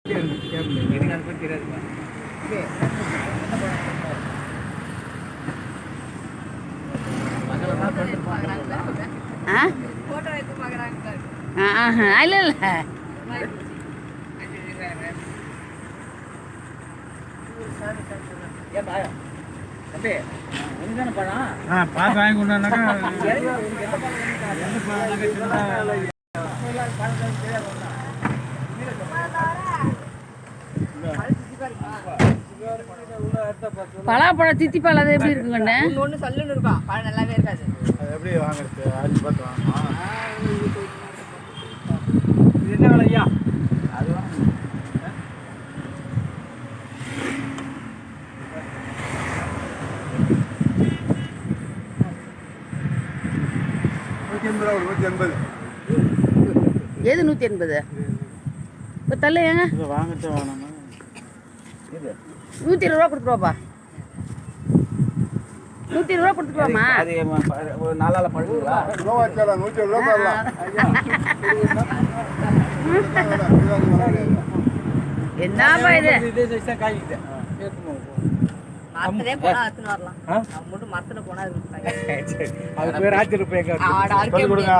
எனக்கு அதை பற்றி தெரியாதுப்பா. இல்ல இல்ல பார்த்து வாங்கி கொண்டாக்கா பலாப்பழம் தித்திப்பால் அது எப்படி இருக்குங்கண்ணே? ஒன்று சொல்லுன்னு இருக்கும், பழம் நல்லாவே இருக்காது. அது எப்படி வாங்குறது? அரிசி பார்த்து வாங்கணும். இது என்ன விலை ஐயா? அது வாங்க 180. எது 180? இப்போ தள்ள ஏங்க வாங்கிட்டு வாங்கணும். இது 120 ரூபா கொடுத்துருவாப்பா. 120 ரூபா கொடுத்துருவாமா? அது ஒரு நாளால பழுதுங்களா? ரூபா வச்சாடா 170 ரூபா தரலாம். என்னப்பா இது? இதே சைஸ் தான் காய்க்குது. மரத்திலே போனா அத்துன்னு வரலாம். நம்ம மட்டும் மரத்துல போனா இருக்கு. அது பேர் ஆச்சரியப்பேங்க. சொல்லி கொடுங்க.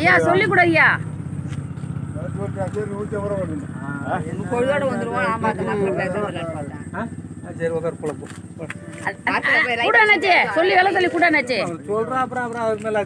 ஐயா சொல்லி கொடு ஐயா. பொழுதோட வந்துருவோம். ஆமா அந்த மரத்துல போய் சரி உட்கார் போல கூட என்னாச்சு சொல்லி வேலை சொல்லி கூட என்னாச்சு சொல்றா அப்புறம் அது மேல